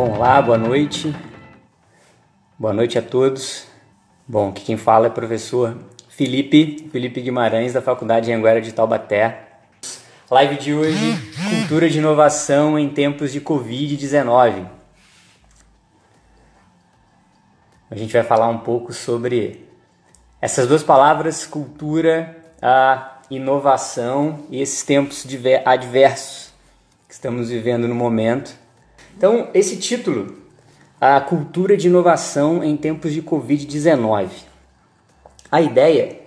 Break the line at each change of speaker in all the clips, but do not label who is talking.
Bom, olá, boa noite. Boa noite a todos. Bom, aqui quem fala é o professor Felipe Guimarães, da Faculdade de Anhanguera de Taubaté. Live de hoje, cultura de inovação em tempos de Covid-19. A gente vai falar um pouco sobre essas duas palavras, cultura, a inovação e esses tempos adversos que estamos vivendo no momento. Então, esse título, a cultura de inovação em tempos de Covid-19. A ideia,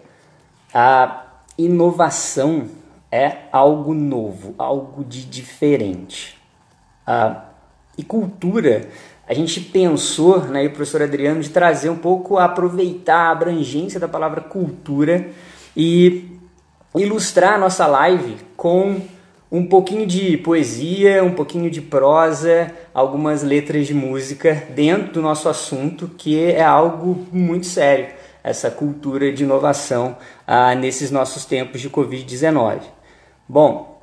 a inovação é algo novo, algo de diferente. E cultura, a gente pensou, né, e o professor Adriano, de trazer um pouco, aproveitar a abrangência da palavra cultura e ilustrar a nossa live com um pouquinho de poesia, um pouquinho de prosa, algumas letras de música dentro do nosso assunto, que é algo muito sério, essa cultura de inovação nesses nossos tempos de Covid-19. Bom,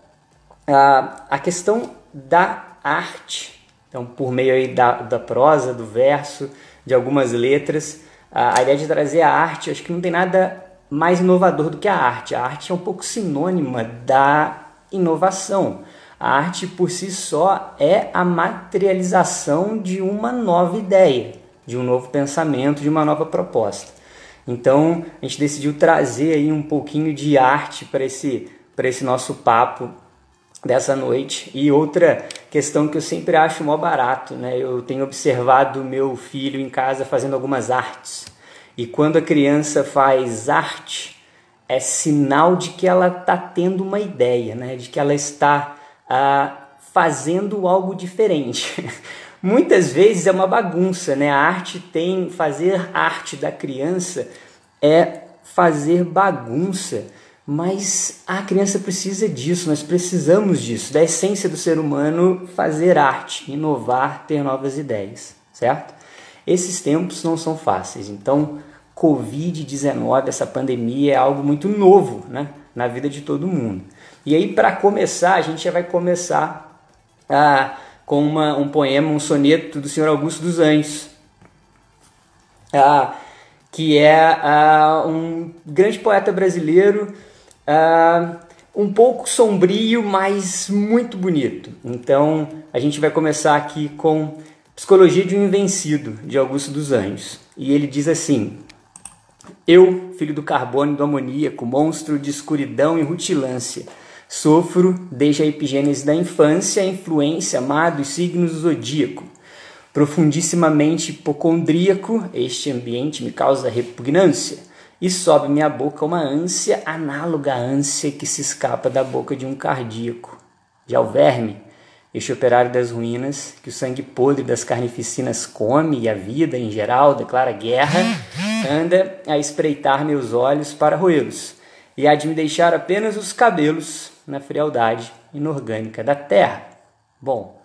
a questão da arte, então por meio aí da prosa, do verso, de algumas letras, a ideia de trazer a arte, acho que não tem nada mais inovador do que a arte. A arte é um pouco sinônima da inovação. A arte por si só é a materialização de uma nova ideia, de um novo pensamento, de uma nova proposta. Então a gente decidiu trazer aí um pouquinho de arte para esse nosso papo dessa noite. E outra questão que eu sempre acho mó barato, né? Eu tenho observado meu filho em casa fazendo algumas artes. E quando a criança faz arte, é sinal de que ela está tendo uma ideia, né? De que ela está fazendo algo diferente. Muitas vezes é uma bagunça, né? Fazer arte da criança é fazer bagunça, mas a criança precisa disso, nós precisamos disso, da essência do ser humano, fazer arte, inovar, ter novas ideias, certo? Esses tempos não são fáceis, então Covid-19, essa pandemia é algo muito novo, né, na vida de todo mundo. E aí, para começar, a gente já vai começar com um poema, um soneto do Senhor Augusto dos Anjos, que é um grande poeta brasileiro, um pouco sombrio, mas muito bonito. Então, a gente vai começar aqui com Psicologia de um Invencido, de Augusto dos Anjos. E ele diz assim: eu, filho do carbono e do amoníaco, monstro de escuridão e rutilância, sofro desde a epigênese da infância a influência má dos signos do zodíaco. Profundissimamente hipocondríaco, este ambiente me causa repugnância e sobe minha boca uma ânsia análoga à ânsia que se escapa da boca de um cardíaco. Já o verme, este operário das ruínas, que o sangue podre das carnificinas come e a vida, em geral, declara guerra, anda a espreitar meus olhos para roê-los e há de me deixar apenas os cabelos na frialdade inorgânica da terra. Bom,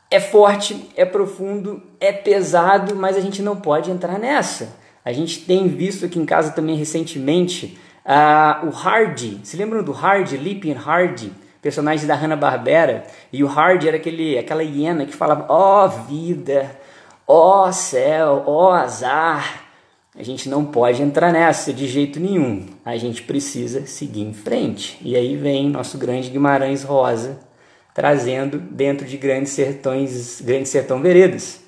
é forte, é profundo, é pesado, mas a gente não pode entrar nessa. A gente tem visto aqui em casa também recentemente o Hardy. Se lembram do Hardy, Lip and Hardy, personagem da Hanna-Barbera? E o Hardy era aquela hiena que falava: ó vida, ó céu, ó azar. A gente não pode entrar nessa de jeito nenhum. A gente precisa seguir em frente. E aí vem nosso grande Guimarães Rosa, trazendo dentro de Grande Sertão Veredas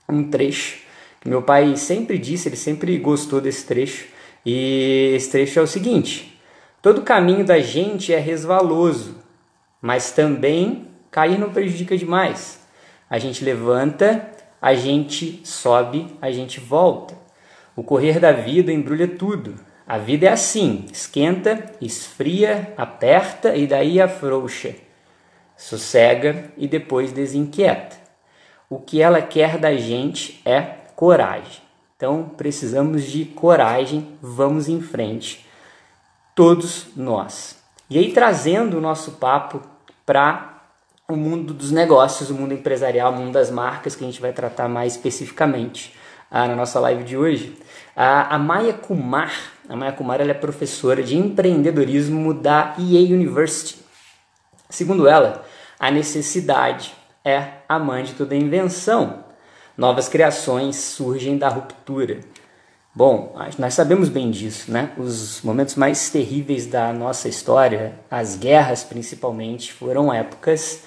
um trecho que meu pai sempre disse, ele sempre gostou desse trecho, e esse trecho é o seguinte: todo caminho da gente é resvaloso, mas também cair não prejudica demais. A gente levanta, a gente sobe, a gente volta. O correr da vida embrulha tudo. A vida é assim, esquenta, esfria, aperta e daí afrouxa. Sossega e depois desinquieta. O que ela quer da gente é coragem. Então precisamos de coragem, vamos em frente, todos nós. E aí, trazendo o nosso papo para o mundo dos negócios, o mundo empresarial, o mundo das marcas, que a gente vai tratar mais especificamente na nossa live de hoje. A Maya Kumar, ela é professora de empreendedorismo da EA University. Segundo ela, a necessidade é a mãe de toda invenção. Novas criações surgem da ruptura. Bom, nós sabemos bem disso, né? Os momentos mais terríveis da nossa história, as guerras principalmente, foram épocas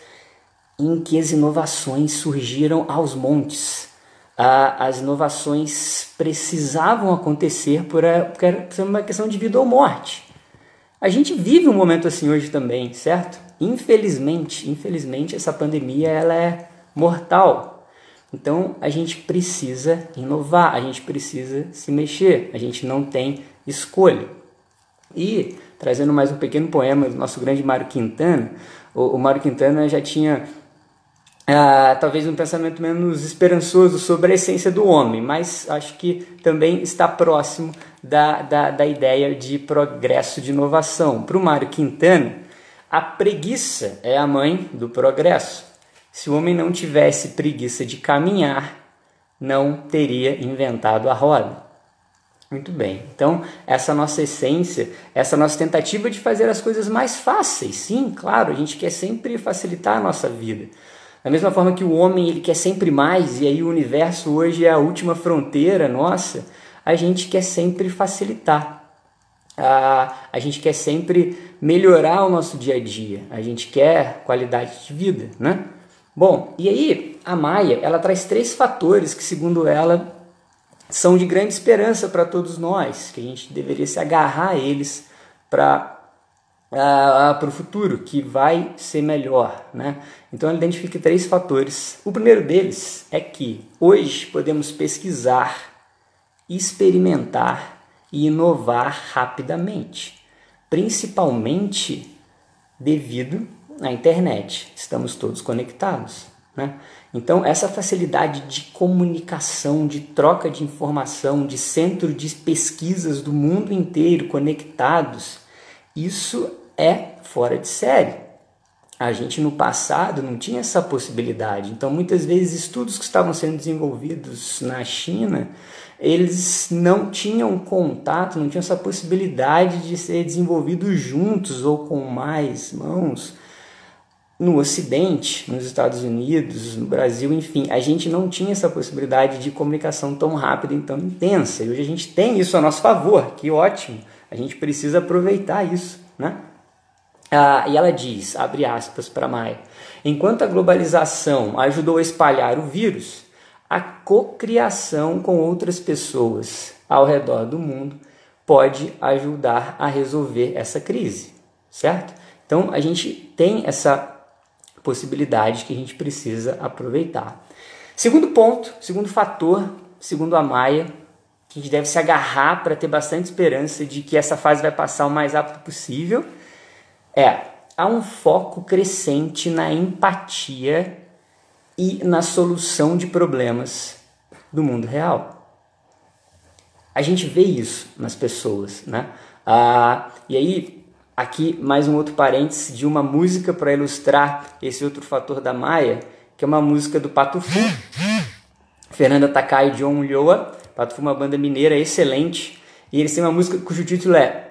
em que as inovações surgiram aos montes. As inovações precisavam acontecer porque era uma questão de vida ou morte. A gente vive um momento assim hoje também, certo? Infelizmente essa pandemia ela é mortal. Então a gente precisa inovar, a gente precisa se mexer, a gente não tem escolha. E, trazendo mais um pequeno poema do nosso grande Mário Quintana, o Mário Quintana já tinha talvez um pensamento menos esperançoso sobre a essência do homem, mas acho que também está próximo da ideia de progresso, de inovação. Para o Mário Quintana, a preguiça é a mãe do progresso. Se o homem não tivesse preguiça de caminhar, não teria inventado a roda. Muito bem, então essa nossa essência, essa nossa tentativa de fazer as coisas mais fáceis, sim, claro, a gente quer sempre facilitar a nossa vida. Da mesma forma que o homem ele quer sempre mais, e aí o universo hoje é a última fronteira nossa, a gente quer sempre facilitar. A gente quer sempre melhorar o nosso dia a dia, a gente quer qualidade de vida, né? Bom, e aí a Maia, ela traz 3 fatores que, segundo ela, são de grande esperança para todos nós, que a gente deveria se agarrar a eles para o futuro, que vai ser melhor, né? Então ela identifica 3 fatores. O primeiro deles é que hoje podemos pesquisar, experimentar e inovar rapidamente, principalmente devido à internet. Estamos todos conectados, né? Então essa facilidade de comunicação, de troca de informação, de centro de pesquisas do mundo inteiro conectados, isso é fora de série. A gente no passado não tinha essa possibilidade. Então muitas vezes estudos que estavam sendo desenvolvidos na China, eles não tinham contato, não tinham essa possibilidade de ser desenvolvidos juntos ou com mais mãos. No Ocidente, nos Estados Unidos, no Brasil, enfim, a gente não tinha essa possibilidade de comunicação tão rápida e tão intensa. E hoje a gente tem isso a nosso favor, que ótimo, a gente precisa aproveitar isso, né? E ela diz, abre aspas para Maia, enquanto a globalização ajudou a espalhar o vírus, a cocriação com outras pessoas ao redor do mundo pode ajudar a resolver essa crise, certo? Então a gente tem essa possibilidade que a gente precisa aproveitar. Segundo ponto, segundo fator, segundo a Maia, que a gente deve se agarrar para ter bastante esperança de que essa fase vai passar o mais rápido possível, há um foco crescente na empatia e na solução de problemas do mundo real. A gente vê isso nas pessoas, né? E aí, aqui mais um outro parênteses de uma música para ilustrar esse outro fator da Maia, que é uma música do Pato Fu, Fernanda Takai e John Ulloa. Pato Fu é uma banda mineira excelente, e eles têm uma música cujo título é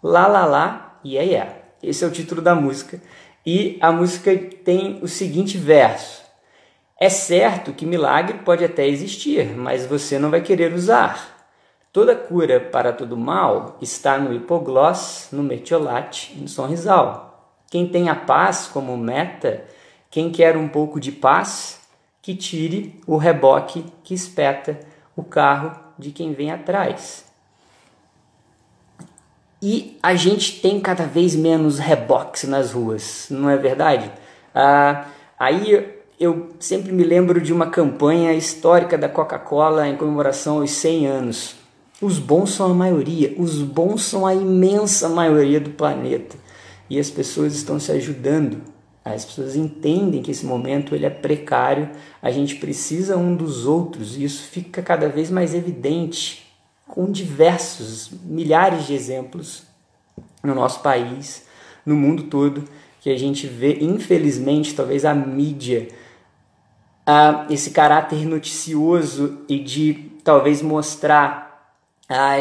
lá lá lá, yeah. Esse é o título da música. E a música tem o seguinte verso: é certo que milagre pode até existir, mas você não vai querer usar. Toda cura para todo mal está no hipogloss, no metiolate e no sonrisal. Quem tem a paz como meta, quem quer um pouco de paz, que tire o reboque que espeta o carro de quem vem atrás. E a gente tem cada vez menos reboques nas ruas, não é verdade? Aí eu sempre me lembro de uma campanha histórica da Coca-Cola em comemoração aos 100 anos. Os bons são a maioria, os bons são a imensa maioria do planeta. E as pessoas estão se ajudando. As pessoas entendem que esse momento ele é precário, a gente precisa um dos outros, e isso fica cada vez mais evidente, com diversos, milhares de exemplos no nosso país, no mundo todo, que a gente vê, infelizmente, talvez a mídia, esse caráter noticioso e de talvez mostrar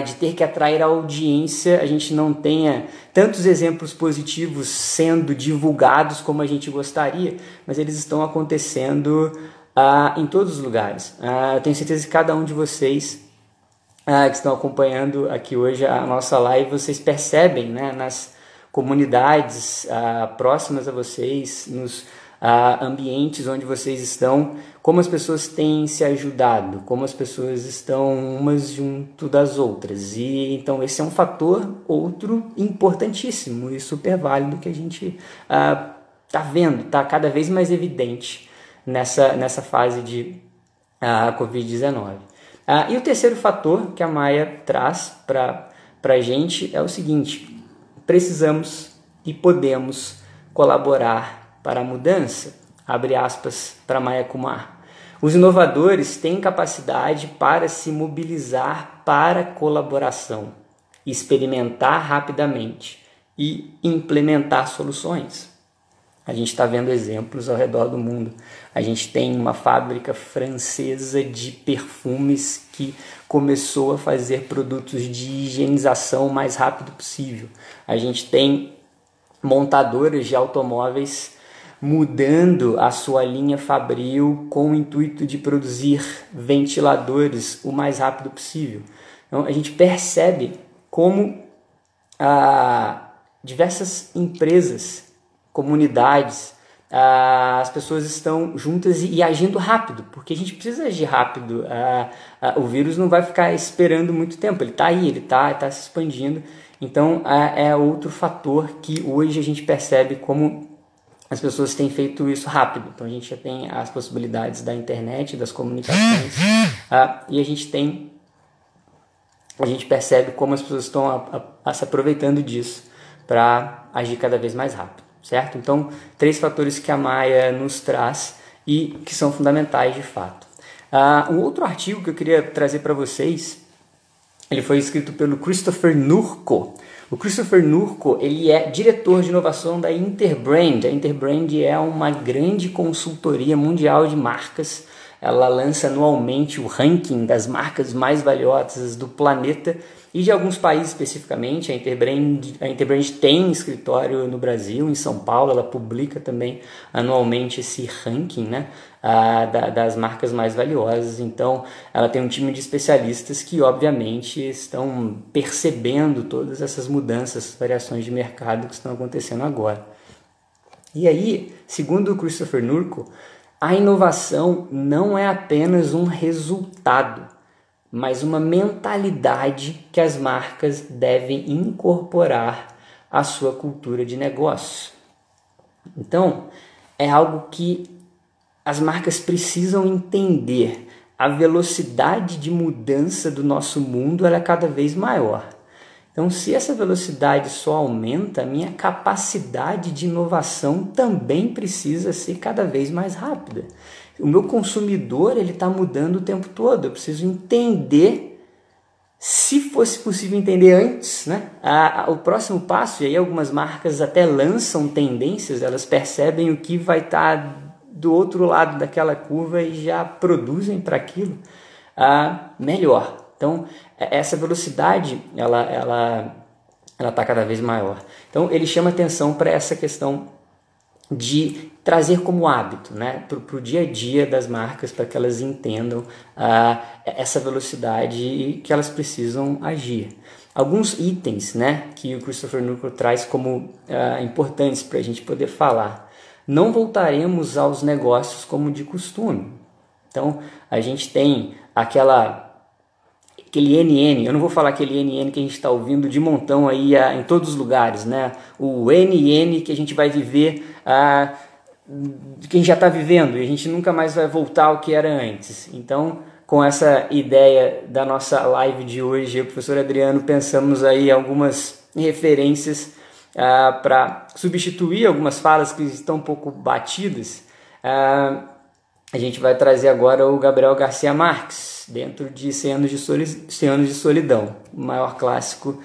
de ter que atrair a audiência, a gente não tenha tantos exemplos positivos sendo divulgados como a gente gostaria, mas eles estão acontecendo em todos os lugares. Eu tenho certeza que cada um de vocês que estão acompanhando aqui hoje a nossa live, vocês percebem, né, nas comunidades próximas a vocês, nos ambientes onde vocês estão, como as pessoas têm se ajudado, como as pessoas estão umas junto das outras. E então esse é um fator outro importantíssimo e super válido que a gente está vendo, está cada vez mais evidente nessa fase de Covid-19. E o terceiro fator que a Maia traz para a gente é o seguinte: precisamos e podemos colaborar para a mudança, abre aspas para Maia Kumar. Os inovadores têm capacidade para se mobilizar para colaboração, experimentar rapidamente e implementar soluções. A gente está vendo exemplos ao redor do mundo. A gente tem uma fábrica francesa de perfumes que começou a fazer produtos de higienização o mais rápido possível. A gente tem montadoras de automóveis mudando a sua linha fabril com o intuito de produzir ventiladores o mais rápido possível. Então, a gente percebe como diversas empresas, comunidades, as pessoas estão juntas e agindo rápido, porque a gente precisa agir rápido. O vírus não vai ficar esperando muito tempo, ele está aí, ele está se expandindo. Então é outro fator que hoje a gente percebe como as pessoas têm feito isso rápido. Então a gente já tem as possibilidades da internet, das comunicações, e a gente percebe como as pessoas estão se aproveitando disso para agir cada vez mais rápido, certo? Então, 3 fatores que a Maia nos traz e que são fundamentais de fato. Um outro artigo que eu queria trazer para vocês, ele foi escrito pelo Christopher Nurko. O Christopher Nurko, ele é diretor de inovação da Interbrand. A Interbrand é uma grande consultoria mundial de marcas. Ela lança anualmente o ranking das marcas mais valiosas do planeta e de alguns países especificamente. A Interbrand tem escritório no Brasil, em São Paulo. Ela publica também anualmente esse ranking, né, das marcas mais valiosas. Então ela tem um time de especialistas que obviamente estão percebendo todas essas mudanças, variações de mercado que estão acontecendo agora. E aí, segundo o Christopher Nurko, a inovação não é apenas um resultado, mas uma mentalidade que as marcas devem incorporar à sua cultura de negócio. Então, é algo que as marcas precisam entender. A velocidade de mudança do nosso mundo ela é cada vez maior. Então, se essa velocidade só aumenta, a minha capacidade de inovação também precisa ser cada vez mais rápida. O meu consumidor está mudando o tempo todo. Eu preciso entender, se fosse possível entender antes, né? O próximo passo, e aí algumas marcas até lançam tendências, elas percebem o que vai estar do outro lado daquela curva e já produzem para aquilo melhor. Então, essa velocidade, ela está cada vez maior. Então, ele chama atenção para essa questão de trazer como hábito, né, para o dia a dia das marcas, para que elas entendam essa velocidade e que elas precisam agir. Alguns itens, né, que o Christopher Nurko traz como importantes para a gente poder falar. Não voltaremos aos negócios como de costume. Então, a gente tem aquele NN, eu não vou falar aquele NN que a gente está ouvindo de montão aí em todos os lugares, né? O NN que a gente vai viver, que a gente já está vivendo e a gente nunca mais vai voltar ao que era antes. Então, com essa ideia da nossa live de hoje, eu e o professor Adriano pensamos aí algumas referências para substituir algumas falas que estão um pouco batidas. A gente vai trazer agora o Gabriel Garcia Marques, dentro de 100 anos de Solidão, o maior clássico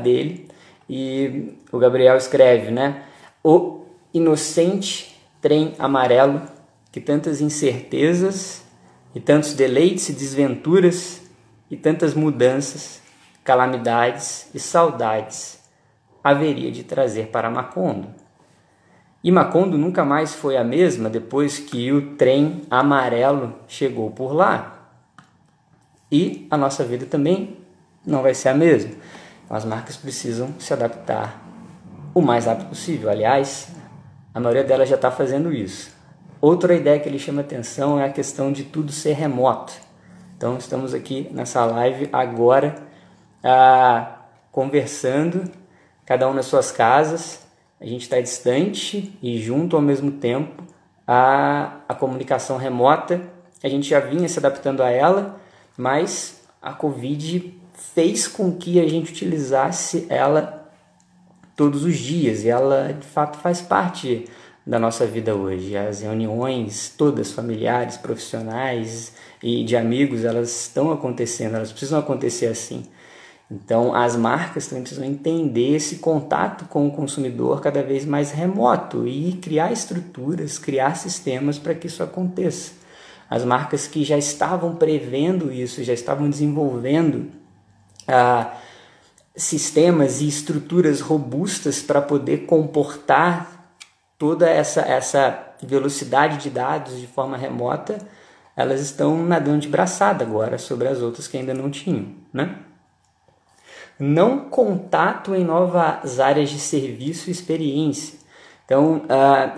dele. E o Gabriel escreve, né? O inocente trem amarelo que tantas incertezas e tantos deleites e desventuras e tantas mudanças calamidades e saudades haveria de trazer para Macondo. E Macondo nunca mais foi a mesma depois que o trem amarelo chegou por lá. E a nossa vida também não vai ser a mesma. As marcas precisam se adaptar o mais rápido possível. Aliás, a maioria delas já está fazendo isso. Outra ideia que ele chama atenção é a questão de tudo ser remoto. Então, estamos aqui nessa live agora, conversando, cada um nas suas casas. A gente está distante e junto ao mesmo tempo. A comunicação remota, a gente já vinha se adaptando a ela, mas a Covid fez com que a gente utilizasse ela todos os dias. E ela, de fato, faz parte da nossa vida hoje. As reuniões todas familiares, profissionais e de amigos, elas estão acontecendo, elas precisam acontecer assim. Então, as marcas também precisam entender esse contato com o consumidor cada vez mais remoto e criar estruturas, criar sistemas para que isso aconteça. As marcas que já estavam prevendo isso, já estavam desenvolvendo sistemas e estruturas robustas para poder comportar toda essa velocidade de dados de forma remota, elas estão nadando de braçada agora sobre as outras que ainda não tinham, né? Não contato em novas áreas de serviço e experiência. Então,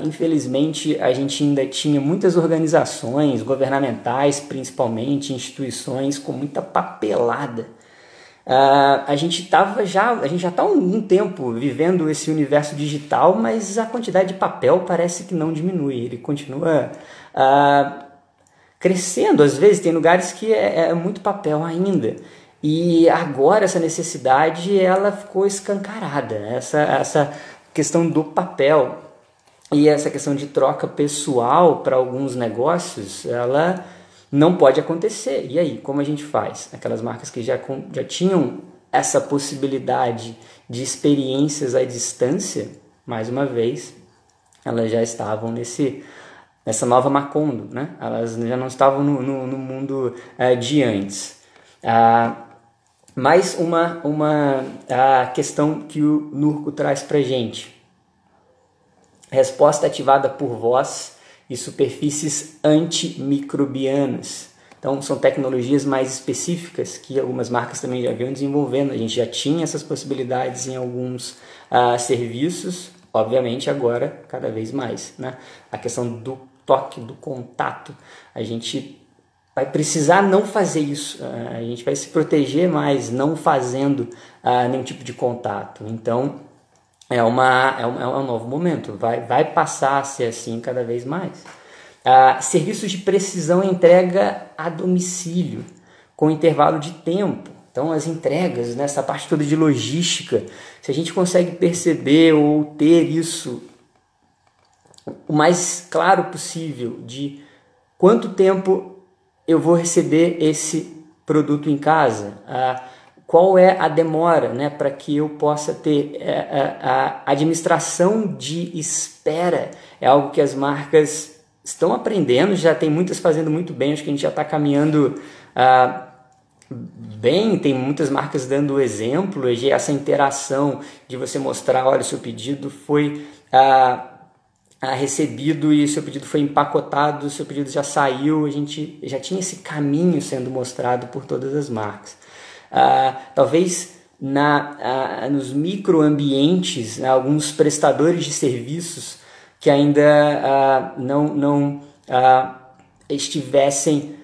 infelizmente, a gente ainda tinha muitas organizações governamentais, principalmente, instituições com muita papelada. A gente já está há um tempo vivendo esse universo digital, mas a quantidade de papel parece que não diminui, ele continua crescendo. Às vezes tem lugares que é muito papel ainda. E agora essa necessidade ela ficou escancarada, essa questão do papel e essa questão de troca pessoal para alguns negócios, ela não pode acontecer. E aí, como a gente faz? Aquelas marcas que já tinham essa possibilidade de experiências à distância, mais uma vez, elas já estavam nessa nova Macondo, né? Elas já não estavam no mundo de antes. Mais uma questão que o Nurco traz para a gente. Resposta ativada por voz e superfícies antimicrobianas. Então, são tecnologias mais específicas que algumas marcas também já vinham desenvolvendo. A gente já tinha essas possibilidades em alguns serviços, obviamente agora cada vez mais, né? A questão do toque, do contato, a gente vai precisar não fazer isso, a gente vai se proteger mais não fazendo nenhum tipo de contato. Então, é um novo momento, vai passar a ser assim cada vez mais. Serviços de precisão e entrega a domicílio, com intervalo de tempo. Então, as entregas, nessa parte toda de logística, se a gente consegue perceber ou ter isso o mais claro possível de quanto tempo eu vou receber esse produto em casa, qual é a demora, né, para que eu possa ter a administração de espera, é algo que as marcas estão aprendendo, já tem muitas fazendo muito bem, acho que a gente já está caminhando bem, tem muitas marcas dando exemplo, essa interação de você mostrar, olha, seu pedido foi recebido e seu pedido foi empacotado, seu pedido já saiu, a gente já tinha esse caminho sendo mostrado por todas as marcas. Talvez nos microambientes, alguns prestadores de serviços que ainda não estivessem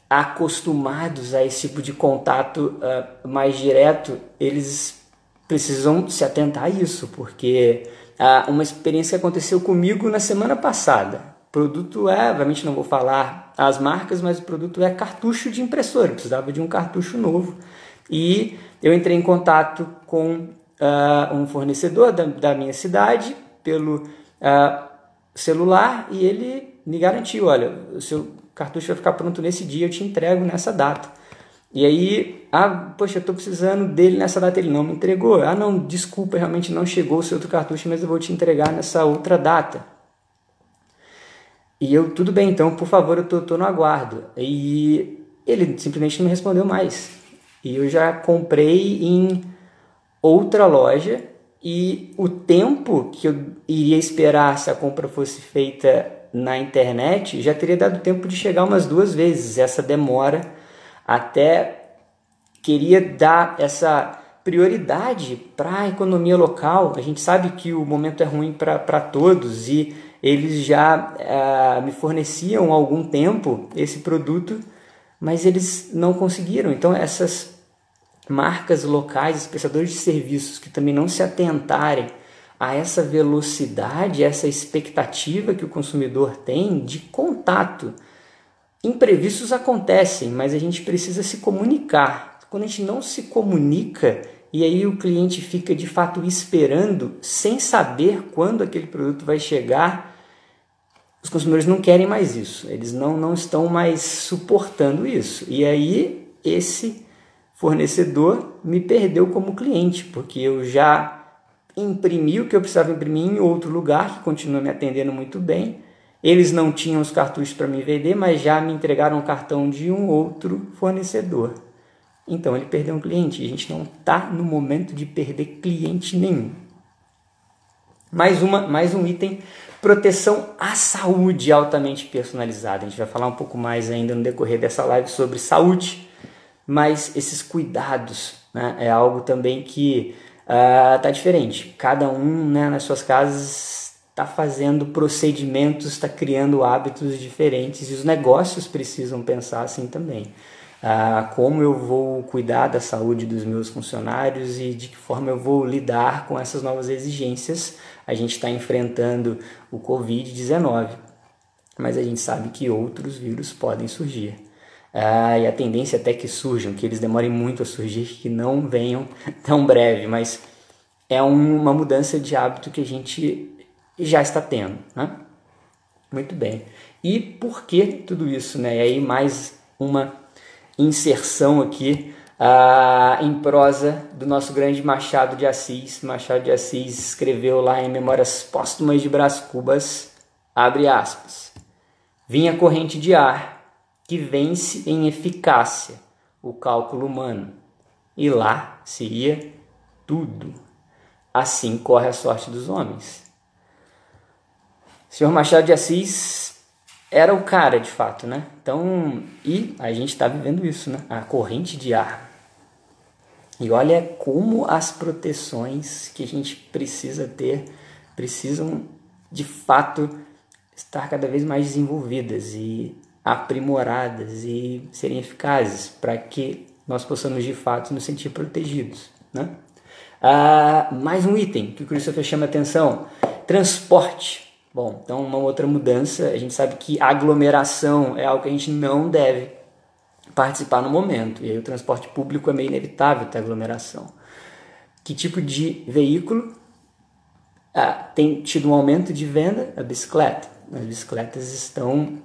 acostumados a esse tipo de contato mais direto, eles precisam se atentar a isso, porque uma experiência que aconteceu comigo na semana passada. O produto obviamente não vou falar as marcas, mas o produto é cartucho de impressora, eu precisava de um cartucho novo. E eu entrei em contato com um fornecedor da minha cidade pelo celular e ele me garantiu, olha, o seu cartucho vai ficar pronto nesse dia, eu te entrego nessa data. E aí, poxa, eu estou precisando dele nessa data, ele não me entregou. Não, desculpa, realmente não chegou o seu outro cartucho, mas eu vou te entregar nessa outra data. E eu, tudo bem, então, por favor, eu estou no aguardo. E ele simplesmente não me respondeu mais. E eu já comprei em outra loja e o tempo que eu iria esperar se a compra fosse feita na internet já teria dado tempo de chegar umas 2 vezes. Essa demora, até queria dar essa prioridade para a economia local. A gente sabe que o momento é ruim para todos e eles já me forneciam há algum tempo esse produto, mas eles não conseguiram. Então essas marcas locais, prestadores de serviços que também não se atentarem a essa velocidade, essa expectativa que o consumidor tem de contato. Imprevistos acontecem, mas a gente precisa se comunicar. Quando a gente não se comunica e aí o cliente fica de fato esperando, sem saber quando aquele produto vai chegar, os consumidores não querem mais isso. Eles não estão mais suportando isso. E aí esse fornecedor me perdeu como cliente, porque eu já imprimi o que eu precisava imprimir em outro lugar, que continua me atendendo muito bem. Eles não tinham os cartuchos para me vender, mas já me entregaram o cartão de um outro fornecedor. Então ele perdeu um cliente. A gente não está no momento de perder cliente nenhum. Mais um item: proteção à saúde altamente personalizada. A gente vai falar um pouco mais ainda no decorrer dessa live sobre saúde, mas esses cuidados, né, é algo também que está diferente. Cada um, né, nas suas casas está fazendo procedimentos, está criando hábitos diferentes e os negócios precisam pensar assim também. Como eu vou cuidar da saúde dos meus funcionários e de que forma eu vou lidar com essas novas exigências. A gente está enfrentando o Covid-19, mas a gente sabe que outros vírus podem surgir. E a tendência até que surjam, que eles demorem muito a surgir, que não venham tão breve, mas é uma mudança de hábito que a gente já está tendo, né? Muito bem. E por que tudo isso, né? E aí mais uma inserção aqui em prosa do nosso grande Machado de Assis. Machado de Assis escreveu lá em Memórias Póstumas de Brás Cubas, abre aspas: vinha corrente de ar que vence em eficácia o cálculo humano, e lá se ia tudo. Assim corre a sorte dos homens. O senhor Machado de Assis era o cara, de fato, né? Então, e a gente está vivendo isso, né? A corrente de ar. E olha como as proteções que a gente precisa ter precisam, de fato, estar cada vez mais desenvolvidas e aprimoradas e serem eficazes para que nós possamos, de fato, nos sentir protegidos, né? Mais um item que o Christopher chama atenção: transporte. Bom, então uma outra mudança. A gente sabe que aglomeração é algo que a gente não deve participar no momento, e aí o transporte público é meio inevitável ter aglomeração. Que tipo de veículo tem tido um aumento de venda? A bicicleta. As bicicletas estão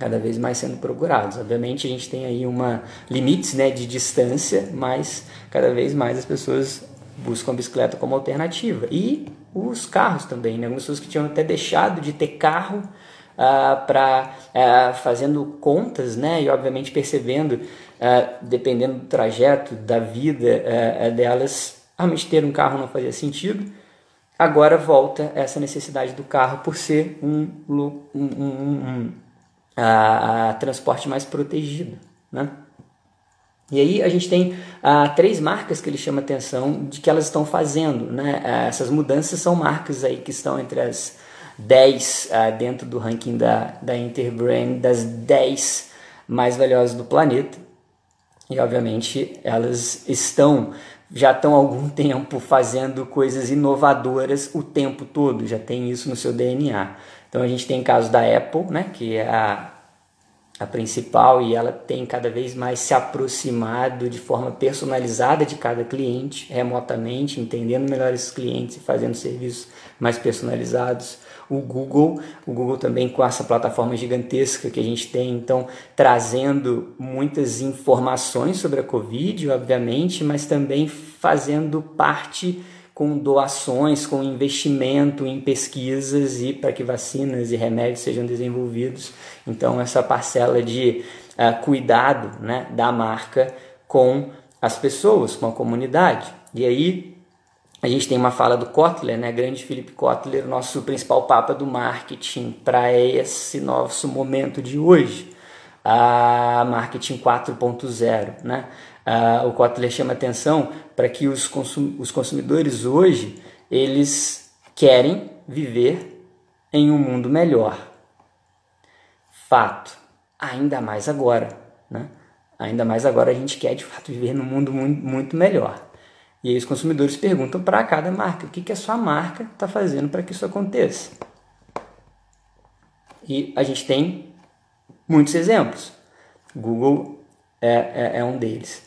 cada vez mais sendo procuradas. Obviamente a gente tem aí limites, né, de distância, mas cada vez mais as pessoas buscam a bicicleta como alternativa. E os carros também, né? Algumas pessoas que tinham até deixado de ter carro fazendo contas, né? E obviamente percebendo, dependendo do trajeto da vida delas, realmente ter um carro não fazia sentido. Agora volta essa necessidade do carro por ser um transporte mais protegido, né? E aí a gente tem 3 marcas que ele chama atenção de que elas estão fazendo, né? Essas mudanças são marcas aí que estão entre as 10 dentro do ranking da Interbrand, das 10 mais valiosas do planeta. E obviamente elas já estão há algum tempo fazendo coisas inovadoras o tempo todo, já tem isso no seu DNA. Então a gente tem o caso da Apple, né, que é a principal, e ela tem cada vez mais se aproximado de forma personalizada de cada cliente, remotamente, entendendo melhor esses clientes e fazendo serviços mais personalizados. O Google também com essa plataforma gigantesca que a gente tem, então trazendo muitas informações sobre a Covid, obviamente, mas também fazendo parte com doações, com investimento em pesquisas e para que vacinas e remédios sejam desenvolvidos. Então essa parcela de cuidado, né, da marca com as pessoas, com a comunidade. E aí a gente tem uma fala do Kotler, né, grande Philip Kotler, nosso principal papa do marketing para esse nosso momento de hoje, a marketing 4.0, né? O Kotler chama atenção para que os consumidores hoje, eles querem viver em um mundo melhor. Fato, ainda mais agora, né? Ainda mais agora a gente quer de fato viver num mundo muito, muito melhor. E aí os consumidores perguntam para cada marca, o que a sua marca está fazendo para que isso aconteça? E a gente tem muitos exemplos. Google é um deles.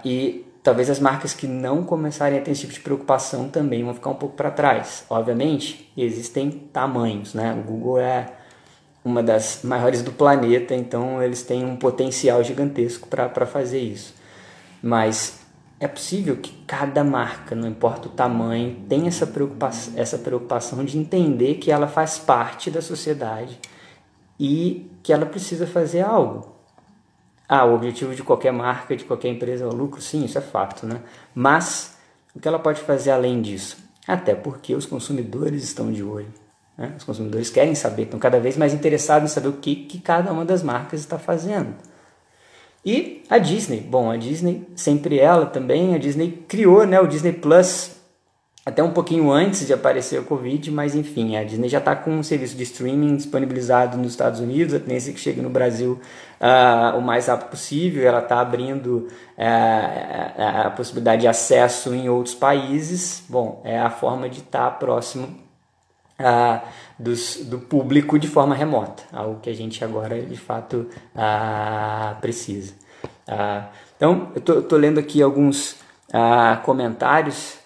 E talvez as marcas que não começarem a ter esse tipo de preocupação também vão ficar um pouco para trás. Obviamente, existem tamanhos, né? O Google é uma das maiores do planeta, então eles têm um potencial gigantesco para fazer isso. Mas é possível que cada marca, não importa o tamanho, tenha essa preocupação de entender que ela faz parte da sociedade e que ela precisa fazer algo. O objetivo de qualquer marca, de qualquer empresa é o lucro, sim, isso é fato, né? Mas o que ela pode fazer além disso? Até porque os consumidores estão de olho, né? Os consumidores querem saber, estão cada vez mais interessados em saber o que cada uma das marcas está fazendo. E a Disney, a Disney, sempre ela também, a Disney criou, né, o Disney Plus até um pouquinho antes de aparecer o Covid, mas enfim, a Disney já está com um serviço de streaming disponibilizado nos Estados Unidos, a tendência é que chegue no Brasil o mais rápido possível. Ela está abrindo a possibilidade de acesso em outros países. É a forma de estar próximo do público de forma remota, algo que a gente agora de fato precisa. Então, eu estou lendo aqui alguns comentários.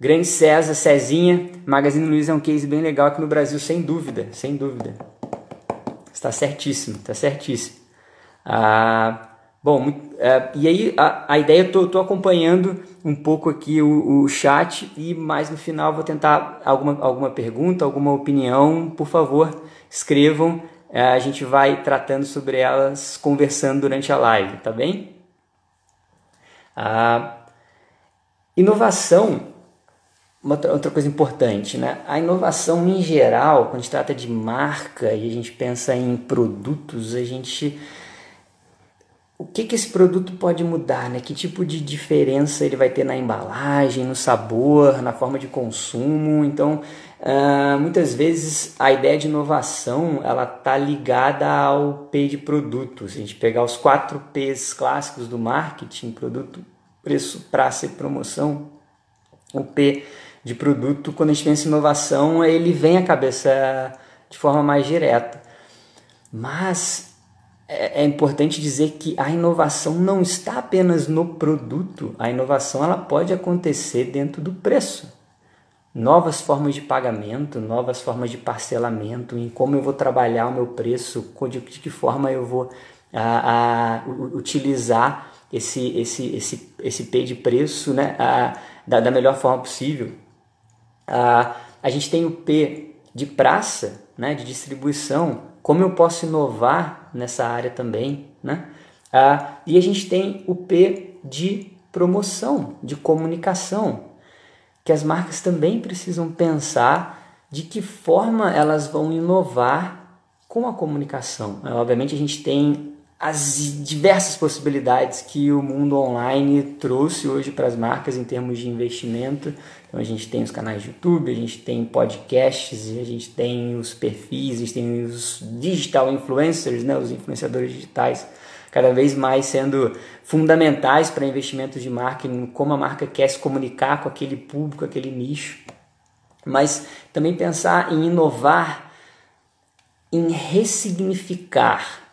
Grande César, Cezinha, Magazine Luiza é um case bem legal aqui no Brasil, sem dúvida, sem dúvida. Está certíssimo, está certíssimo. E aí a ideia, eu estou acompanhando um pouco aqui o chat e mais no final vou tentar alguma pergunta, alguma opinião, por favor, escrevam, a gente vai tratando sobre elas, conversando durante a live, tá bem? Inovação, outra coisa importante, né? A inovação em geral, quando a gente trata de marca e a gente pensa em produtos, o que esse produto pode mudar, né? Que tipo de diferença ele vai ter na embalagem, no sabor, na forma de consumo? Então, muitas vezes a ideia de inovação ela está ligada ao P de produto. Se a gente pegar os 4 P's clássicos do marketing, produto, preço, praça e promoção, o P de produto, quando a gente pensa em inovação, ele vem à cabeça de forma mais direta. Mas é importante dizer que a inovação não está apenas no produto, a inovação ela pode acontecer dentro do preço. Novas formas de pagamento, novas formas de parcelamento, em como eu vou trabalhar o meu preço, de que forma eu vou utilizar esse P de preço, né, da melhor forma possível. A gente tem o P de praça, né, de distribuição, como eu posso inovar nessa área também, né? E a gente tem o P de promoção, de comunicação, que as marcas também precisam pensar de que forma elas vão inovar com a comunicação. Obviamente a gente tem as diversas possibilidades que o mundo online trouxe hoje para as marcas em termos de investimento. Então a gente tem os canais de YouTube, a gente tem podcasts, a gente tem os perfis, a gente tem os digital influencers, né, os influenciadores digitais, cada vez mais sendo fundamentais para investimentos de marketing, como a marca quer se comunicar com aquele público, aquele nicho. Mas também pensar em inovar, em ressignificar.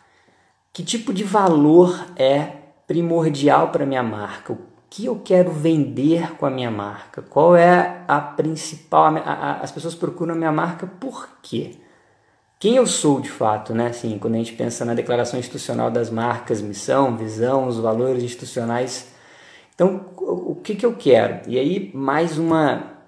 Que tipo de valor é primordial para a minha marca? O que eu quero vender com a minha marca? Qual é a principal... As pessoas procuram a minha marca por quê? Quem eu sou de fato, né? Assim, quando a gente pensa na declaração institucional das marcas, missão, visão, os valores institucionais. Então, o que eu quero? E aí, mais uma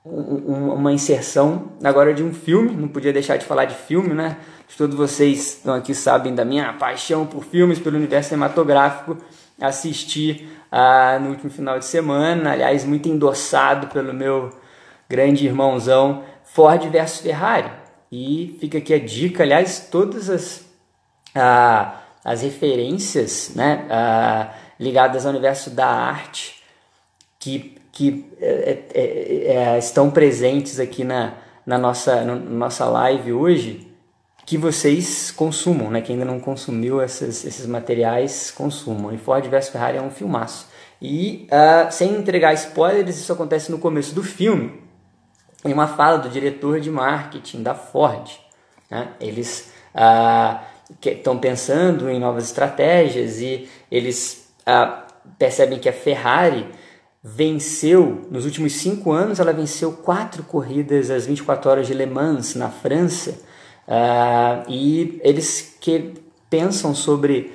uma inserção agora de um filme, não podia deixar de falar de filme, né? Todos vocês estão aqui sabem da minha paixão por filmes, pelo universo cinematográfico. Assisti no último final de semana, aliás, muito endossado pelo meu grande irmãozão, Ford versus Ferrari. E fica aqui a dica, aliás, todas as referências, né, ligadas ao universo da arte que estão presentes aqui na nossa live hoje, que vocês consumam, né? Que ainda não consumiu esses materiais, consumam. E Ford vs Ferrari é um filmaço. E sem entregar spoilers, isso acontece no começo do filme, em uma fala do diretor de marketing da Ford, né? Eles estão pensando em novas estratégias e eles percebem que a Ferrari venceu, nos últimos 5 anos, ela venceu 4 corridas às 24 horas de Le Mans, na França, e eles pensam sobre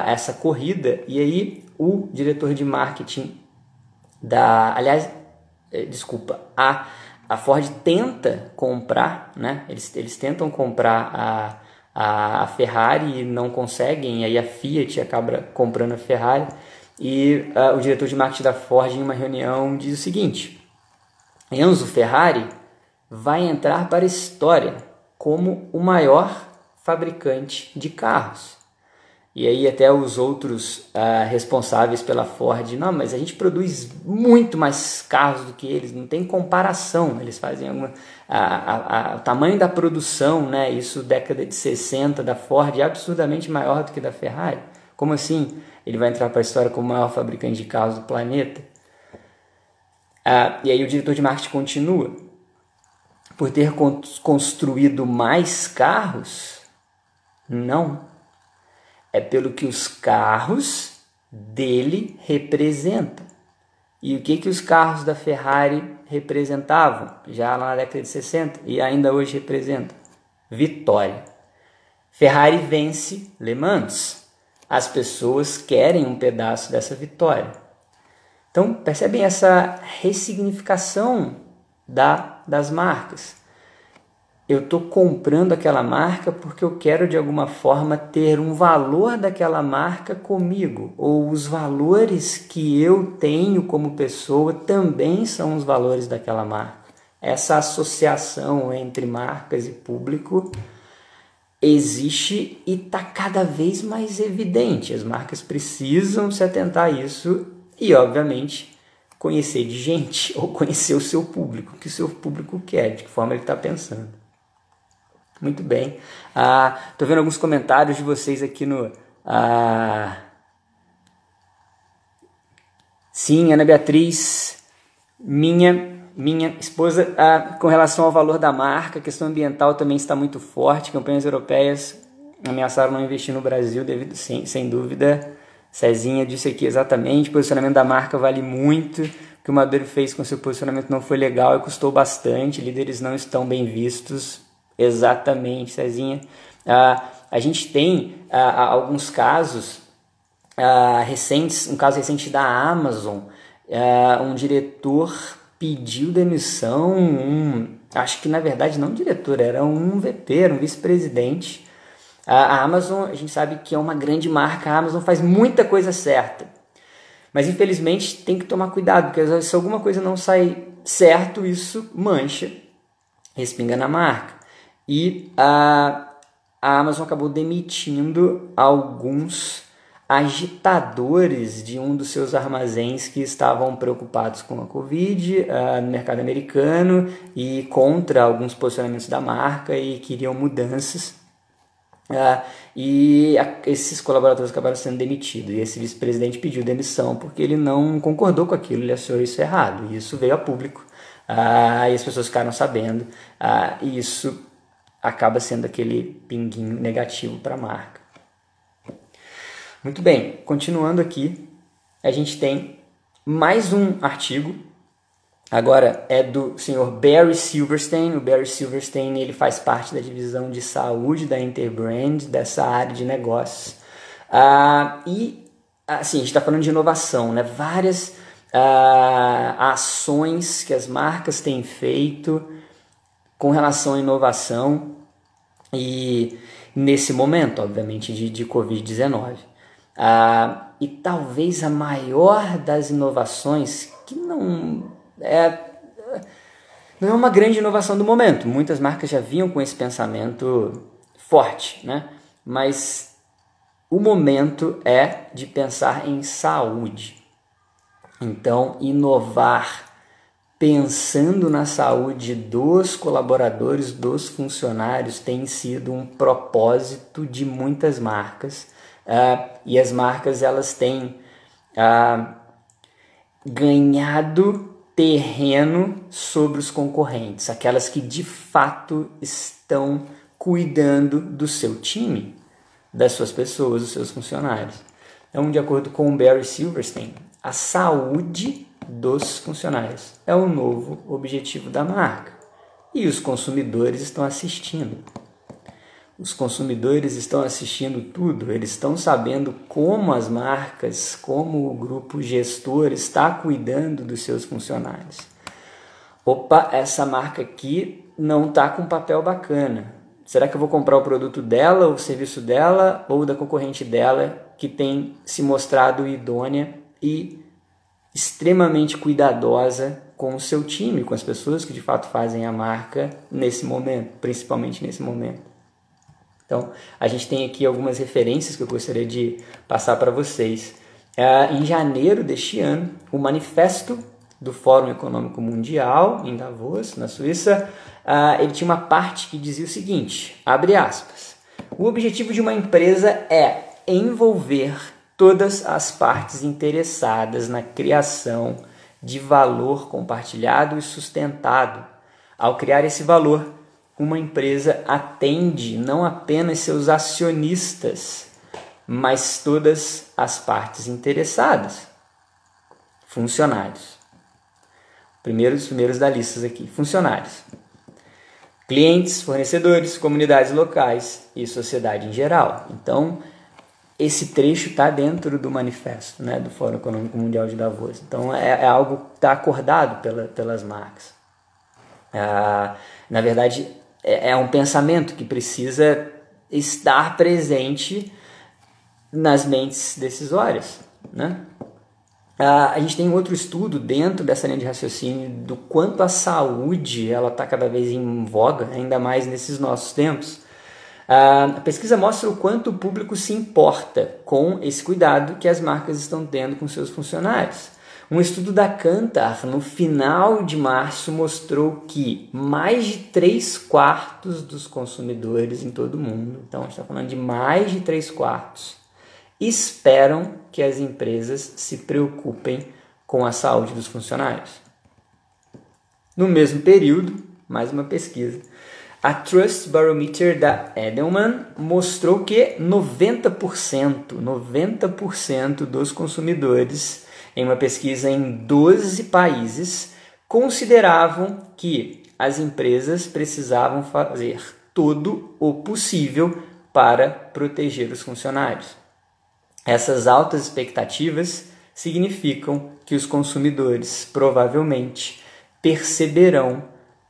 essa corrida, e aí o diretor de marketing a Ford tenta comprar, né? Eles tentam comprar a Ferrari e não conseguem, e aí a Fiat acaba comprando a Ferrari, e o diretor de marketing da Ford, em uma reunião, diz o seguinte: Enzo Ferrari vai entrar para a história como o maior fabricante de carros. E aí até os outros responsáveis pela Ford, não, mas a gente produz muito mais carros do que eles, não tem comparação. Eles fazem o tamanho da produção, né? Isso década de 60 da Ford é absurdamente maior do que da Ferrari. Como assim ele vai entrar para a história como o maior fabricante de carros do planeta? E aí o diretor de marketing continua: por ter construído mais carros? Não. É pelo que os carros dele representam. E o que os carros da Ferrari representavam? Já lá na década de 60 e ainda hoje representam? Vitória. Ferrari vence Le Mans. As pessoas querem um pedaço dessa vitória. Então, percebem essa ressignificação das marcas. Eu estou comprando aquela marca porque eu quero, de alguma forma, ter um valor daquela marca comigo. Ou os valores que eu tenho como pessoa também são os valores daquela marca. Essa associação entre marcas e público existe e está cada vez mais evidente. As marcas precisam se atentar a isso e, obviamente, conhecer de gente ou conhecer o seu público, o que o seu público quer, de que forma ele está pensando. Muito bem. Estou vendo alguns comentários de vocês aqui no... Sim, Ana Beatriz, minha esposa, com relação ao valor da marca, a questão ambiental também está muito forte. Campanhas europeias ameaçaram não investir no Brasil, devido, sem dúvida. Cezinha disse aqui exatamente: o posicionamento da marca vale muito. O que o Maduro fez com seu posicionamento não foi legal e custou bastante. Líderes não estão bem vistos. Exatamente, Cezinha. A gente tem alguns casos recentes, um caso recente da Amazon. Um diretor pediu demissão, acho que na verdade não diretor, era um VP, era um vice-presidente. A Amazon, a gente sabe que é uma grande marca, a Amazon faz muita coisa certa, mas infelizmente tem que tomar cuidado, porque se alguma coisa não sai certo, isso mancha, respinga na marca. E a Amazon acabou demitindo alguns agitadores de um dos seus armazéns que estavam preocupados com a Covid no mercado americano e contra alguns posicionamentos da marca e queriam mudanças. Esses colaboradores acabaram sendo demitidos, e esse vice-presidente pediu demissão porque ele não concordou com aquilo, ele achou isso errado, e isso veio a público, e as pessoas ficaram sabendo, e isso acaba sendo aquele pinguinho negativo para a marca. Muito bem, continuando aqui, a gente tem mais um artigo. Agora é do senhor Barry Silverstein. O Barry Silverstein, ele faz parte da divisão de saúde da Interbrand, dessa área de negócios. E assim, a gente está falando de inovação, né? Várias ações que as marcas têm feito com relação à inovação e nesse momento, obviamente, de Covid-19. E talvez a maior das inovações, que não é uma grande inovação do momento. Muitas marcas já vinham com esse pensamento forte, né? Mas o momento é de pensar em saúde. Então, inovar pensando na saúde dos colaboradores, dos funcionários, tem sido um propósito de muitas marcas. E as marcas elas têm ganhado terreno sobre os concorrentes, aquelas que de fato estão cuidando do seu time, das suas pessoas, dos seus funcionários. Então, de acordo com o Barry Silverstein, a saúde dos funcionários é o novo objetivo da marca. E os consumidores estão assistindo. Os consumidores estão assistindo tudo, eles estão sabendo como as marcas, como o grupo gestor está cuidando dos seus funcionários. Opa, essa marca aqui não está com papel bacana. Será que eu vou comprar o produto dela, o serviço dela ou da concorrente dela que tem se mostrado idônea e extremamente cuidadosa com o seu time, com as pessoas que de fato fazem a marca nesse momento, principalmente nesse momento. Então, a gente tem aqui algumas referências que eu gostaria de passar para vocês. Em janeiro deste ano, o manifesto do Fórum Econômico Mundial, em Davos, na Suíça, ele tinha uma parte que dizia o seguinte, abre aspas, o objetivo de uma empresa é envolver todas as partes interessadas na criação de valor compartilhado e sustentado. Ao criar esse valor, uma empresa atende não apenas seus acionistas, mas todas as partes interessadas. Funcionários. Os primeiros da lista aqui. Funcionários. Clientes, fornecedores, comunidades locais e sociedade em geral. Então, esse trecho está dentro do manifesto, né, do Fórum Econômico Mundial de Davos. Então, é algo que está acordado pelas marcas. Na verdade, é um pensamento que precisa estar presente nas mentes decisórias, né? A gente tem outro estudo dentro dessa linha de raciocínio do quanto a saúde está cada vez em voga, ainda mais nesses nossos tempos. A pesquisa mostra o quanto o público se importa com esse cuidado que as marcas estão tendo com seus funcionários. Um estudo da Kantar, no final de março, mostrou que mais de 3/4 dos consumidores em todo o mundo, então a gente está falando de mais de 3/4, esperam que as empresas se preocupem com a saúde dos funcionários. No mesmo período, mais uma pesquisa, a Trust Barometer da Edelman mostrou que 90% dos consumidores, em uma pesquisa em 12 países, consideravam que as empresas precisavam fazer todo o possível para proteger os funcionários. Essas altas expectativas significam que os consumidores provavelmente perceberão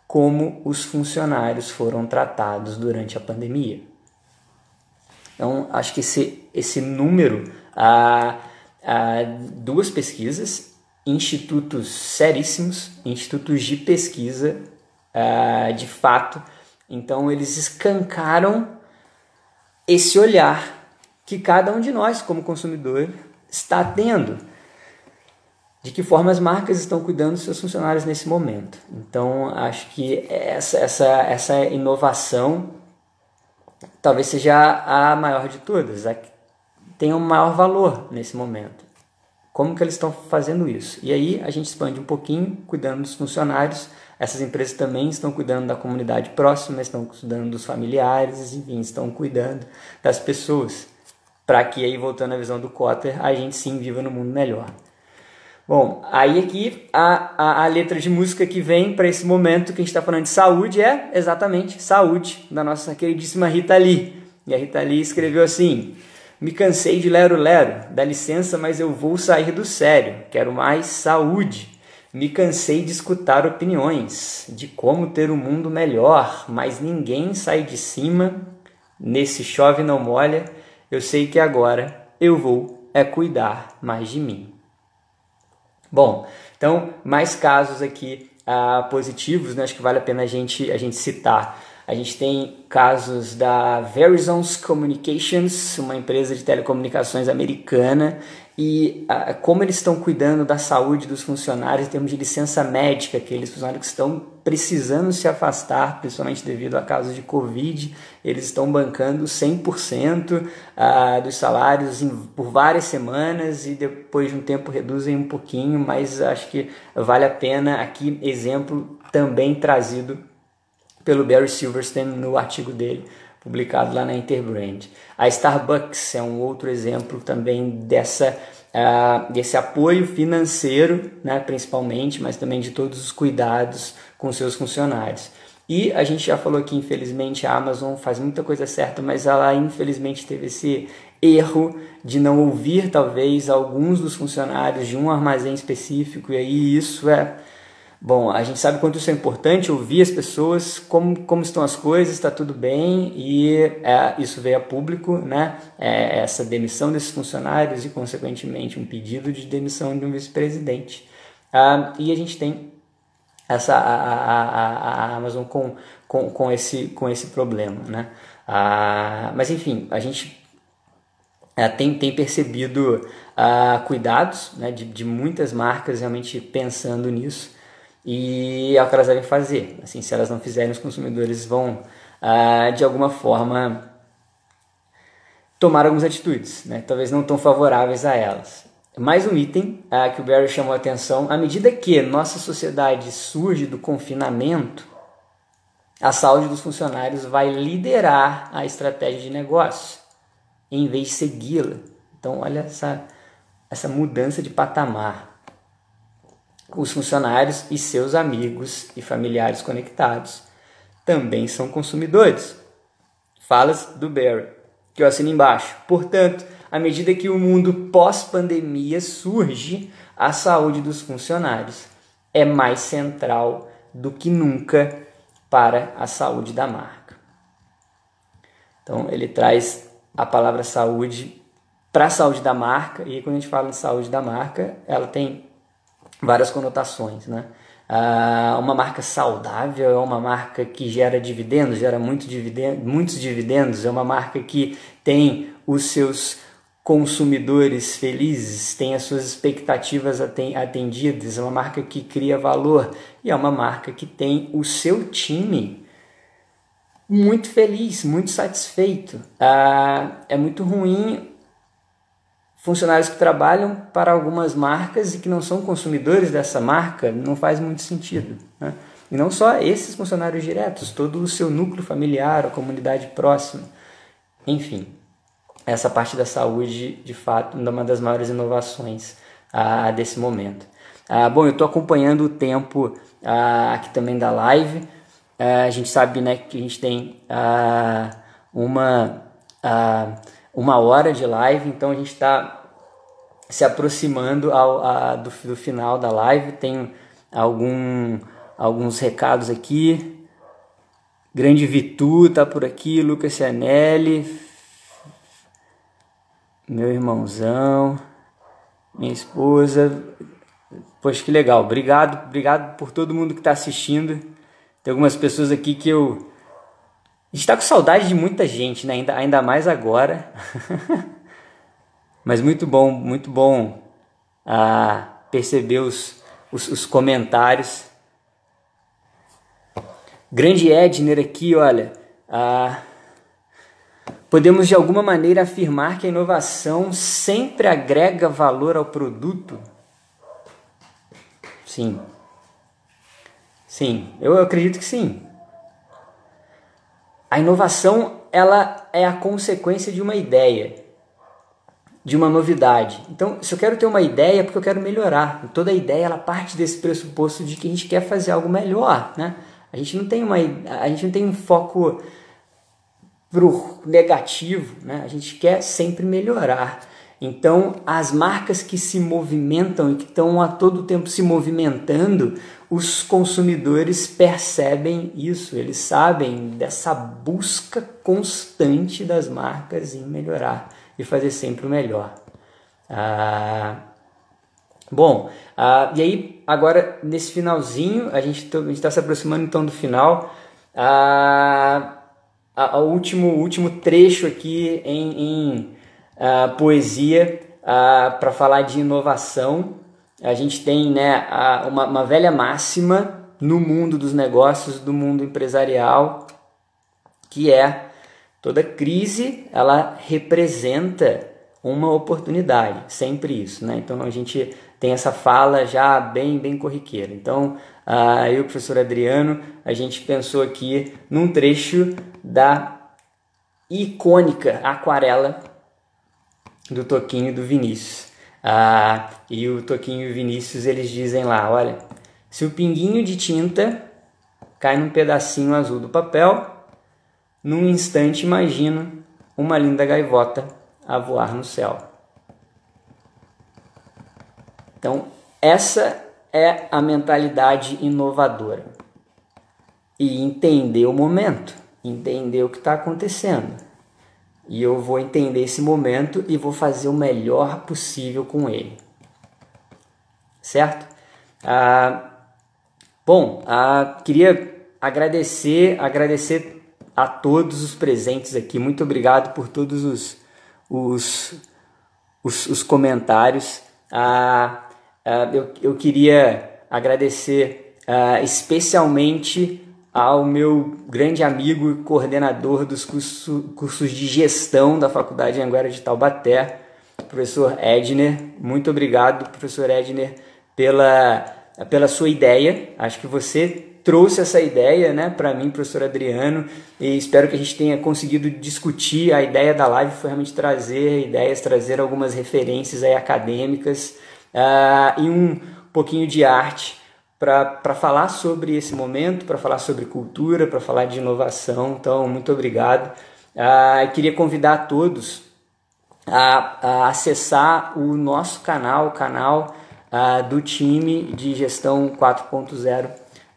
como os funcionários foram tratados durante a pandemia. Então, acho que esse número, duas pesquisas, institutos seríssimos, institutos de pesquisa, de fato, então eles escancaram esse olhar que cada um de nós, como consumidor, está tendo. De que forma as marcas estão cuidando dos seus funcionários nesse momento. Então, acho que essa inovação talvez seja a maior de todas, a que tem um maior valor nesse momento. Como que eles estão fazendo isso? E aí a gente expande um pouquinho, cuidando dos funcionários. Essas empresas também estão cuidando da comunidade próxima, estão cuidando dos familiares, enfim, estão cuidando das pessoas. Para que aí, voltando à visão do Kotter, a gente sim viva num mundo melhor. Bom, aí aqui a letra de música que vem para esse momento que a gente está falando de saúde é exatamente Saúde, da nossa queridíssima Rita Lee. E a Rita Lee escreveu assim: Me cansei de lero-lero, dá licença, mas eu vou sair do sério, quero mais saúde. Me cansei de escutar opiniões, de como ter um mundo melhor, mas ninguém sai de cima, nesse chove não molha, eu sei que agora eu vou cuidar mais de mim. Bom, então mais casos aqui positivos, né? Acho que vale a pena a gente citar. A gente tem casos da Verizon's Communications, uma empresa de telecomunicações americana, e como eles estão cuidando da saúde dos funcionários em termos de licença médica, aqueles funcionários que estão precisando se afastar, principalmente devido a casos de Covid, eles estão bancando 100% dos salários por várias semanas e depois de um tempo reduzem um pouquinho, mas acho que vale a pena aqui, exemplo também trazido pelo Barry Silverstein no artigo dele, publicado lá na Interbrand. A Starbucks é um outro exemplo também desse apoio financeiro, né, principalmente, mas também de todos os cuidados com seus funcionários. E a gente já falou que, infelizmente, a Amazon faz muita coisa certa, mas ela, infelizmente, teve esse erro de não ouvir, talvez, alguns dos funcionários de um armazém específico, e aí isso Bom, a gente sabe quanto isso é importante, ouvir as pessoas, como estão as coisas, está tudo bem, e isso veio a público, né? Essa demissão desses funcionários e, consequentemente, um pedido de demissão de um vice-presidente. E a gente tem a Amazon com esse problema, né? Mas, enfim, a gente tem percebido cuidados, né, de muitas marcas realmente pensando nisso. E é o que elas devem fazer. Assim, se elas não fizerem, os consumidores vão, de alguma forma, tomar algumas atitudes, né? Talvez não tão favoráveis a elas. Mais um item que o Barry chamou a atenção: à medida que nossa sociedade surge do confinamento, a saúde dos funcionários vai liderar a estratégia de negócio, em vez de segui-la. Então, olha essa mudança de patamar. Os funcionários e seus amigos e familiares conectados também são consumidores. Falas do Barry, que eu assino embaixo. Portanto, à medida que o mundo pós-pandemia surge, a saúde dos funcionários é mais central do que nunca para a saúde da marca. Então, ele traz a palavra saúde para a saúde da marca, e quando a gente fala em saúde da marca, ela tem várias conotações, né? Uma marca saudável é uma marca que gera dividendos, gera muitos dividendos, é uma marca que tem os seus consumidores felizes, tem as suas expectativas atendidas, é uma marca que cria valor e é uma marca que tem o seu time muito feliz, muito satisfeito. É muito ruim funcionários que trabalham para algumas marcas e que não são consumidores dessa marca, não faz muito sentido, né? E não só esses funcionários diretos, todo o seu núcleo familiar, a comunidade próxima. Enfim, essa parte da saúde, de fato, é uma das maiores inovações desse momento. Bom, eu estou acompanhando o tempo aqui também da live. A gente sabe, né, que a gente tem uma hora de live, então a gente está se aproximando do final da live. Tem alguns recados aqui. Grande Vitu está por aqui, Lucas Cianelli, meu irmãozão, minha esposa. Poxa, que legal, obrigado por todo mundo que está assistindo. Tem algumas pessoas aqui que a gente está com saudade de muita gente, né? Ainda mais agora. Mas muito bom perceber os comentários. Grande Edner aqui, olha. Podemos de alguma maneira afirmar que a inovação sempre agrega valor ao produto? Sim. Sim, eu acredito que sim. A inovação, ela é a consequência de uma ideia, de uma novidade. Então, se eu quero ter uma ideia, é porque eu quero melhorar. Toda ideia, ela parte desse pressuposto de que a gente quer fazer algo melhor, né? A gente não tem um foco pro negativo, né? A gente quer sempre melhorar. Então, as marcas que se movimentam e que estão a todo tempo se movimentando, os consumidores percebem isso, eles sabem dessa busca constante das marcas em melhorar e fazer sempre o melhor. E aí, agora, nesse finalzinho, a gente está se aproximando então do final. O último trecho aqui em poesia para falar de inovação. A gente tem, né, uma velha máxima no mundo dos negócios, do mundo empresarial, que é: toda crise ela representa uma oportunidade, sempre isso, né? Então a gente tem essa fala já bem corriqueira. Então eu e o professor Adriano, a gente pensou aqui num trecho da icônica aquarela do Toquinho e do Vinícius. E o Toquinho e o Vinícius, eles dizem lá: olha, se o pinguinho de tinta cai num pedacinho azul do papel, num instante imagino uma linda gaivota a voar no céu. Então, essa é a mentalidade inovadora. E entender o momento, entender o que está acontecendo. E eu vou entender esse momento e vou fazer o melhor possível com ele. Certo? Queria agradecer a todos os presentes aqui. Muito obrigado por todos os comentários. Eu queria agradecer especialmente ao meu grande amigo e coordenador dos cursos de gestão da Faculdade Anhanguera de Taubaté, professor Edner. Muito obrigado, professor Edner, pela sua ideia. Acho que você trouxe essa ideia, né, para mim, professor Adriano, e espero que a gente tenha conseguido discutir. A ideia da live foi realmente trazer algumas referências aí acadêmicas e um pouquinho de arte para falar sobre esse momento, para falar sobre cultura, para falar de inovação. Então, muito obrigado. Queria convidar a todos a acessar o nosso canal, o canal do time de gestão 4.0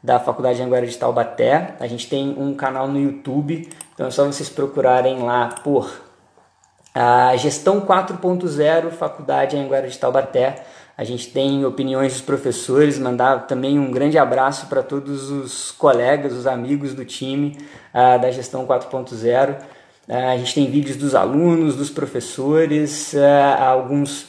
da Faculdade Anhanguera de Taubaté. A gente tem um canal no YouTube, então é só vocês procurarem lá por Gestão 4.0 Faculdade Anhanguera de Taubaté. A gente tem opiniões dos professores, mandar também um grande abraço para todos os colegas, os amigos do time da Gestão 4.0. A gente tem vídeos dos alunos, dos professores, alguns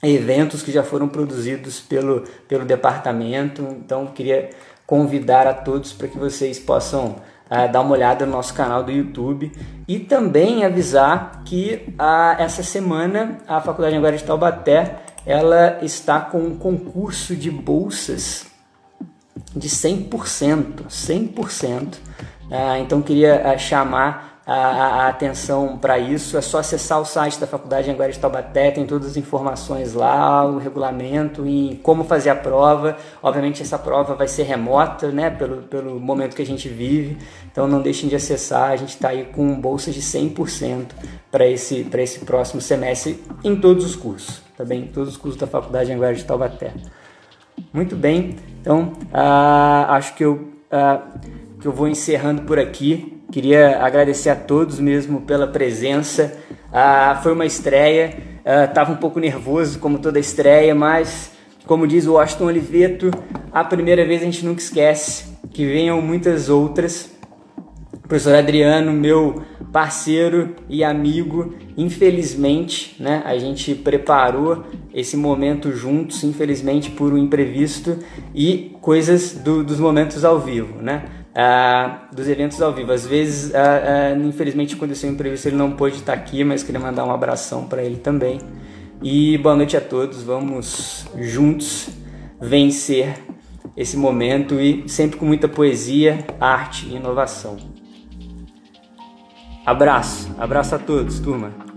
eventos que já foram produzidos pelo departamento. Então, queria convidar a todos para que vocês possam dar uma olhada no nosso canal do YouTube e também avisar que essa semana a Faculdade Anhanguera de Taubaté ela está com um concurso de bolsas de 100%. Então queria chamar a atenção para isso. É só acessar o site da Faculdade Anhanguera de Taubaté, tem todas as informações lá, o regulamento e como fazer a prova. Obviamente essa prova vai ser remota, né, pelo momento que a gente vive, então não deixem de acessar. A gente está aí com bolsas de 100% para esse próximo semestre em todos os cursos, tá bem? Todos os cursos da Faculdade Anhanguera de Taubaté. Muito bem, então acho que eu vou encerrando por aqui. Queria agradecer a todos mesmo pela presença. Foi uma estreia, estava um pouco nervoso como toda estreia, mas como diz o Washington Oliveto, a primeira vez a gente nunca esquece, que venham muitas outras. O professor Adriano, meu parceiro e amigo, infelizmente, né, a gente preparou esse momento juntos, infelizmente por um imprevisto e coisas dos momentos ao vivo, né? Dos eventos ao vivo. Às vezes, infelizmente, aconteceu um imprevisto, ele não pôde estar aqui, mas queria mandar um abração para ele também. E boa noite a todos, vamos juntos vencer esse momento e sempre com muita poesia, arte e inovação. Abraço a todos, turma.